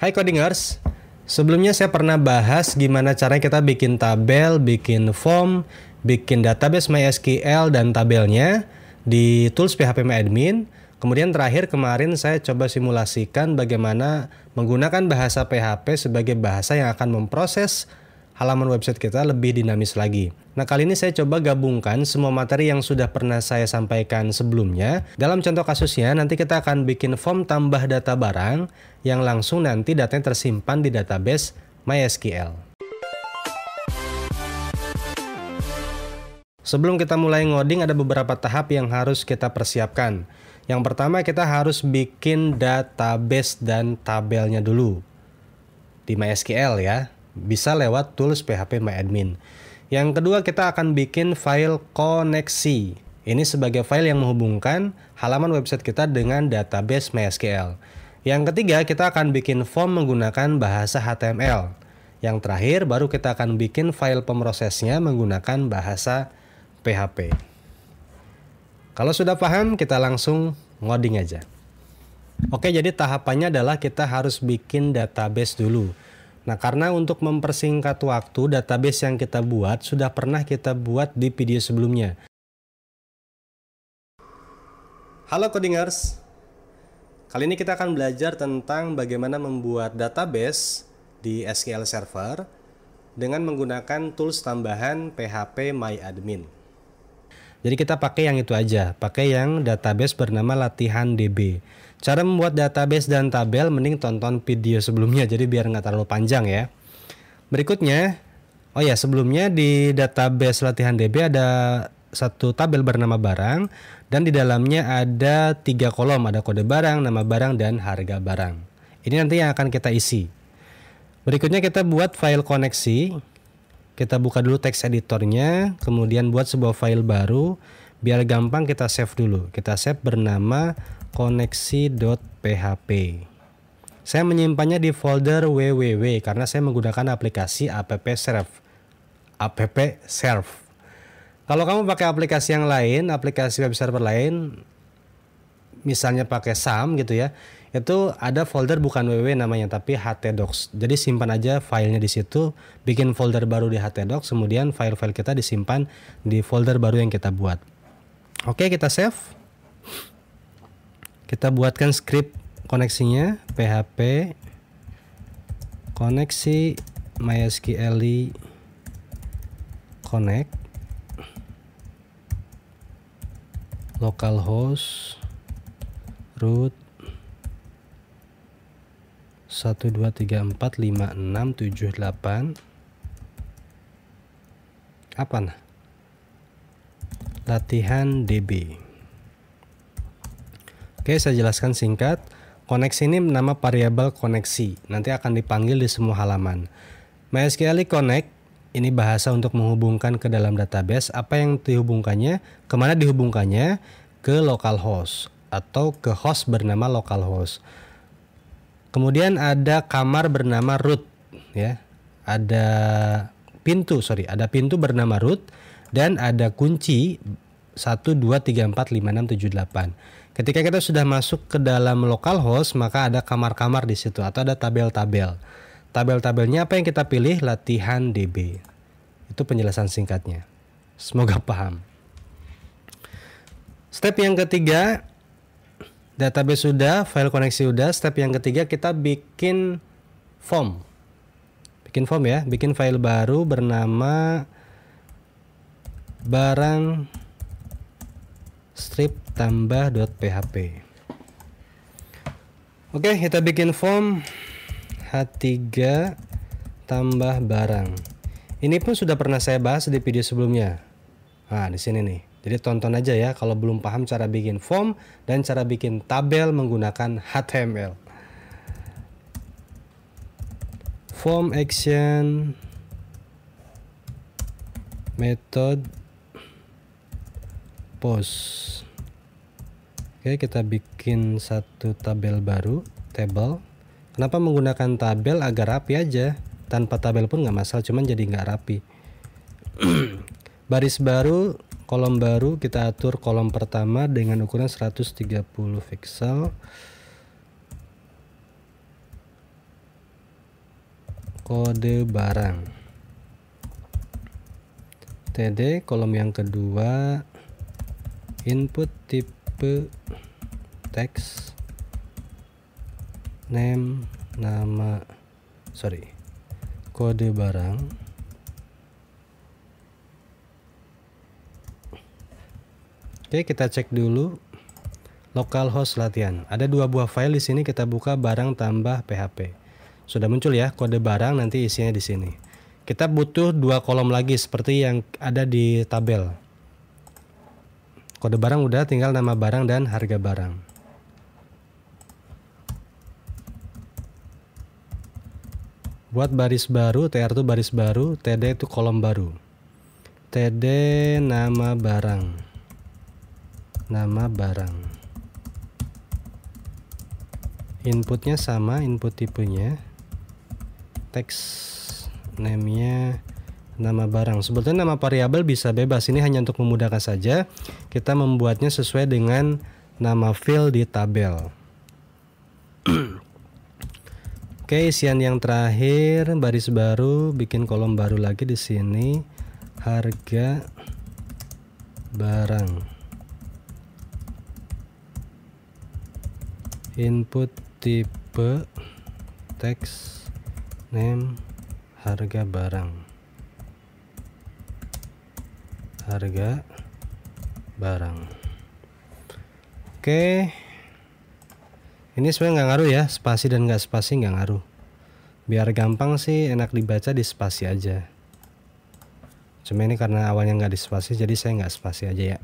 Hai Codingers, sebelumnya saya pernah bahas gimana caranya kita bikin tabel, bikin form, bikin database MySQL dan tabelnya di tools PHP Kemudian terakhir kemarin saya coba simulasikan bagaimana menggunakan bahasa PHP sebagai bahasa yang akan memproses halaman website kita lebih dinamis lagi. Nah, kali ini saya coba gabungkan semua materi yang sudah pernah saya sampaikan sebelumnya. Dalam contoh kasusnya, nanti kita akan bikin form tambah data barang yang langsung nanti datanya tersimpan di database MySQL. Sebelum kita mulai ngoding, ada beberapa tahap yang harus kita persiapkan. Yang pertama, kita harus bikin database dan tabelnya dulu di MySQL ya. Bisa lewat tools PHP MyAdmin. Yang kedua, kita akan bikin file koneksi. Ini sebagai file yang menghubungkan halaman website kita dengan database MySQL. Yang ketiga, kita akan bikin form menggunakan bahasa HTML. Yang terakhir, baru kita akan bikin file pemrosesnya menggunakan bahasa PHP. Kalau sudah paham, kita langsung ngoding aja. Oke, jadi tahapannya adalah kita harus bikin database dulu. Nah, karena untuk mempersingkat waktu, database yang kita buat sudah pernah kita buat di video sebelumnya. Halo Codingers, kali ini kita akan belajar tentang bagaimana membuat database di SQL Server dengan menggunakan tools tambahan PHP MyAdmin. Jadi kita pakai yang itu aja, pakai yang database bernama LatihanDB. Cara membuat database dan tabel mending tonton video sebelumnya, jadi biar nggak terlalu panjang ya. Berikutnya, sebelumnya di database LatihanDB ada satu tabel bernama barang, dan di dalamnya ada 3 kolom, ada kode barang, nama barang, dan harga barang. Ini nanti yang akan kita isi. Berikutnya kita buat file koneksi. Kita buka dulu text editornya, kemudian buat sebuah file baru. Biar gampang kita save dulu. Kita save bernama koneksi.php. Saya menyimpannya di folder www karena saya menggunakan aplikasi appserve. Kalau kamu pakai aplikasi yang lain, aplikasi web server lain, misalnya pakai SAM gitu ya, itu ada folder bukan www namanya tapi htdocs. Jadi simpan aja filenya di situ, bikin folder baru di htdocs, kemudian file-file kita disimpan di folder baru yang kita buat. Oke, kita save. Kita buatkan script koneksinya, php koneksi MySQL connect localhost root 123456778 apa nah? LatihanDB. Oke, saya jelaskan singkat. Koneksi ini nama variabel koneksi. Nanti akan dipanggil di semua halaman. MySQL Connect ini bahasa untuk menghubungkan ke dalam database. Apa yang dihubungkannya? Kemana dihubungkannya? Ke localhost atau ke host bernama localhost. Kemudian ada kamar bernama root ya. Ada pintu bernama root dan ada kunci 123456778. Ketika kita sudah masuk ke dalam localhost, maka ada kamar-kamar di situ atau ada tabel-tabel. Tabel-tabelnya apa yang kita pilih? LatihanDB. Itu penjelasan singkatnya. Semoga paham. Step yang ketiga, database sudah, file koneksi sudah. Step yang ketiga kita bikin form. Bikin form ya, bikin file baru bernama barang strip tambah.php. Oke, kita bikin form H3 tambah barang. Ini pun sudah pernah saya bahas di video sebelumnya. Nah, di sini nih. Jadi tonton aja ya kalau belum paham cara bikin form dan cara bikin tabel menggunakan HTML. Form action method post. Oke, kita bikin satu tabel baru, table. Kenapa menggunakan tabel? Agar rapi aja. Tanpa tabel pun nggak masalah, cuman jadi nggak rapi. Baris baru, kolom baru, kita atur kolom pertama dengan ukuran 130 pixel. kode barang. TD kolom yang kedua input tipe teks, name kode barang. Oke, kita cek dulu localhost latihan. Ada 2 buah file di sini, kita buka barang tambah PHP. Sudah muncul ya kode barang, nanti isinya di sini. Kita butuh 2 kolom lagi seperti yang ada di tabel. Kode barang udah, tinggal nama barang dan harga barang. Buat baris baru, TR itu baris baru, TD itu kolom baru. TD nama barang. Inputnya sama, input tipenya. Teks name-nya nama barang. Sebetulnya nama variabel bisa bebas, ini hanya untuk memudahkan saja. Kita membuatnya sesuai dengan nama field di tabel. Oke, isian yang terakhir baris baru, bikin kolom baru lagi di sini. Harga barang. Input tipe teks name harga barang. Oke, ini sebenarnya nggak ngaruh ya, spasi dan nggak spasi nggak ngaruh. Biar gampang sih, enak dibaca di spasi aja. Cuma ini karena awalnya nggak di spasi, jadi saya nggak spasi aja ya.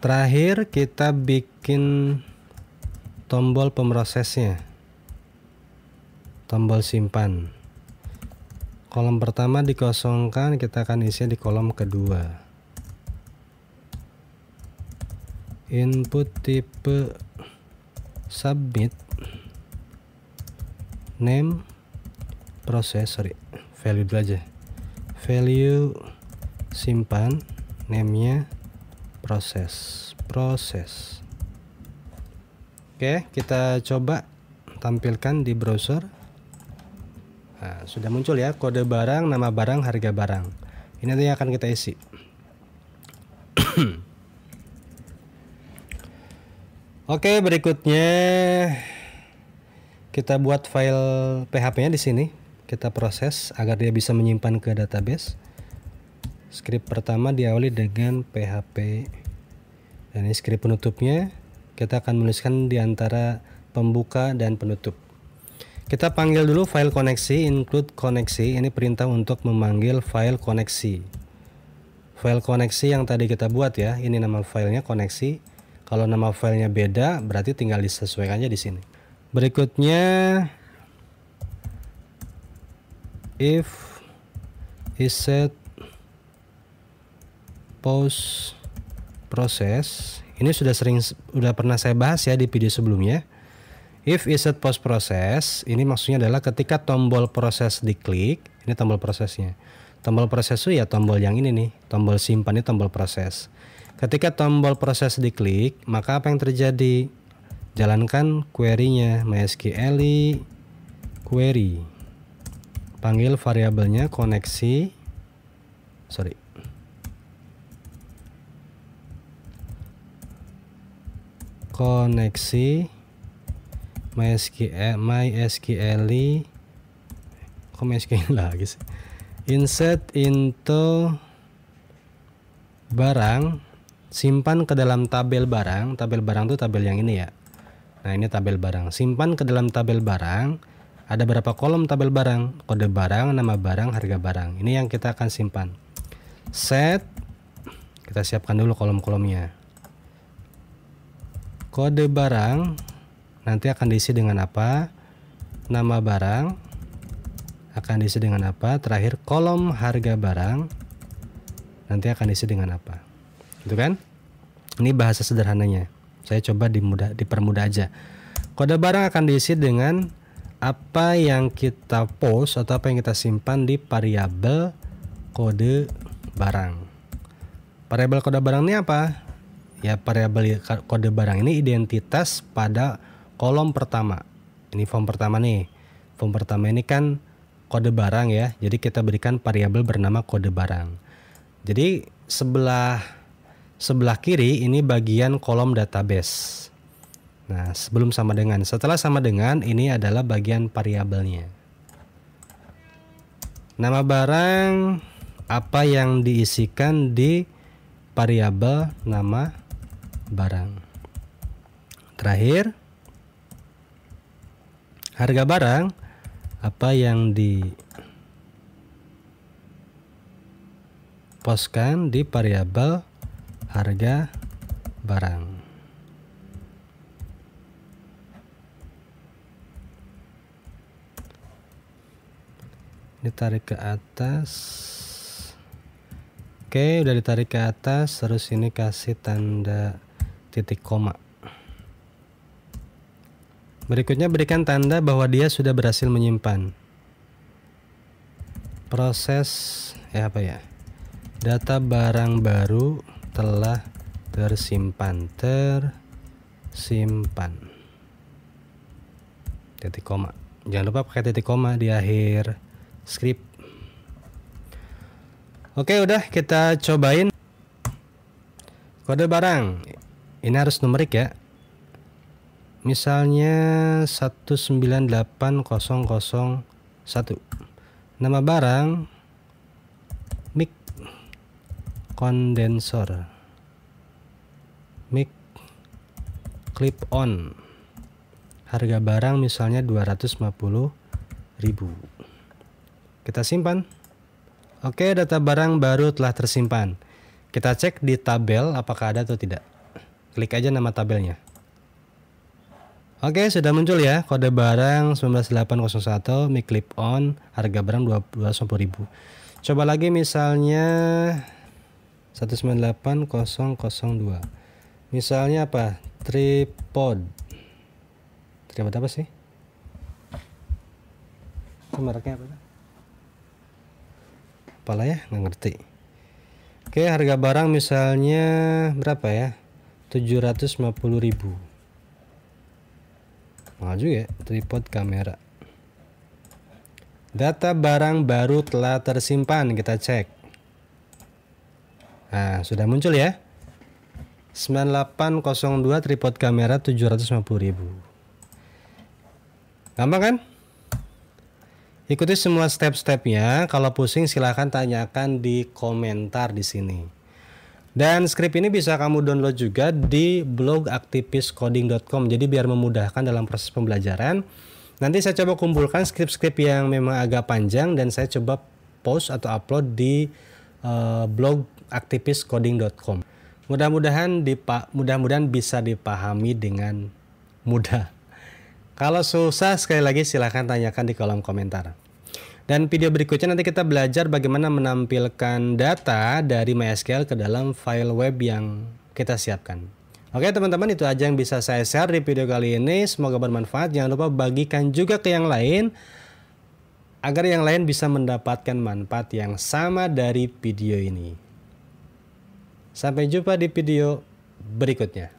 Terakhir kita bikin tombol pemrosesnya, tombol simpan. Kolom pertama dikosongkan, kita akan isi di kolom kedua. Input tipe submit, name proses, value dulu aja, value simpan, name-nya proses. Oke, kita coba tampilkan di browser. Nah, sudah muncul ya kode barang, nama barang, harga barang. Ini nanti akan kita isi. Oke, berikutnya kita buat file PHP-nya di sini. Kita proses agar dia bisa menyimpan ke database. Script pertama diawali dengan PHP, dan ini script penutupnya. Kita akan menuliskan di antara pembuka dan penutup. Kita panggil dulu file koneksi, include koneksi. Ini perintah untuk memanggil file koneksi. File koneksi yang tadi kita buat ya, ini nama filenya koneksi. Kalau nama filenya beda, berarti tinggal disesuaikan aja di sini. Berikutnya, if isset post process, ini sudah pernah saya bahas ya di video sebelumnya. If isset post process, ini maksudnya adalah ketika tombol proses diklik, ini tombol prosesnya. Tombol proses itu ya tombol yang ini nih, tombol simpan ini tombol proses. Ketika tombol proses diklik, maka apa yang terjadi? Jalankan query-nya, MySQL query. Panggil variabelnya koneksi, koneksi MySQL kok MySQL lagi sih, insert into barang, simpan ke dalam tabel barang. Tabel barang itu tabel yang ini ya. Nah, ini tabel barang, simpan ke dalam tabel barang. Ada berapa kolom tabel barang? Kode barang, nama barang, harga barang. Ini yang kita akan simpan. Set, kita siapkan dulu kolom-kolomnya. Kode barang nanti akan diisi dengan apa? Nama barang akan diisi dengan apa? Terakhir kolom harga barang nanti akan diisi dengan apa? Gitu kan? Ini bahasa sederhananya. Saya coba dipermudah aja. Kode barang akan diisi dengan apa yang kita post atau apa yang kita simpan di variabel kode barang. Variabel kode barang ini apa? Ya, variabel kode barang ini identitas pada kolom pertama. Ini form pertama nih. Form pertama ini kan kode barang ya. Jadi kita berikan variabel bernama kode barang. Jadi sebelah kiri ini bagian kolom database. Nah, sebelum sama dengan, setelah sama dengan ini adalah bagian variabelnya. Nama barang apa yang diisikan di variabel nama barang. Terakhir, harga barang apa yang diposkan di variabel harga barang. Ditarik ke atas. Oke, udah ditarik ke atas, terus ini kasih tanda titik koma. Berikutnya berikan tanda bahwa dia sudah berhasil menyimpan. Proses apa ya? Data barang baru telah tersimpan. Titik koma. Jangan lupa pakai titik koma di akhir script. Oke, udah kita cobain. Kode barang. Ini harus numerik ya. Misalnya 198.001. Nama barang mic kondensor. Mic clip on. Harga barang misalnya 250.000. Kita simpan. Oke, data barang baru telah tersimpan. Kita cek di tabel apakah ada atau tidak. Klik aja nama tabelnya. Oke, sudah muncul ya kode barang 19801 mic clip on, harga barang 250.000. Coba lagi misalnya 198.002. Misalnya apa? Tripod. Tripod apa sih? Itu mereknya apa? Apalah ya, nggak ngerti. Oke, harga barang misalnya berapa ya? 750.000. Mahal juga ya, tripod kamera. Data barang baru telah tersimpan, kita cek. Nah, sudah muncul ya. 9802 tripod kamera 750.000. Gampang kan? Ikuti semua step-stepnya. Kalau pusing silahkan tanyakan di komentar di sini. Dan script ini bisa kamu download juga di blog aktiviscoding.com. Jadi biar memudahkan dalam proses pembelajaran. Nanti saya coba kumpulkan script-script yang memang agak panjang dan saya coba post atau upload di blog aktiviscoding.com. Mudah-mudahan bisa dipahami dengan mudah. Kalau susah sekali lagi silahkan tanyakan di kolom komentar. Dan video berikutnya nanti kita belajar bagaimana menampilkan data dari MySQL ke dalam file web yang kita siapkan. Oke teman-teman, itu aja yang bisa saya share di video kali ini. Semoga bermanfaat. Jangan lupa bagikan juga ke yang lain agar yang lain bisa mendapatkan manfaat yang sama dari video ini. Sampai jumpa di video berikutnya.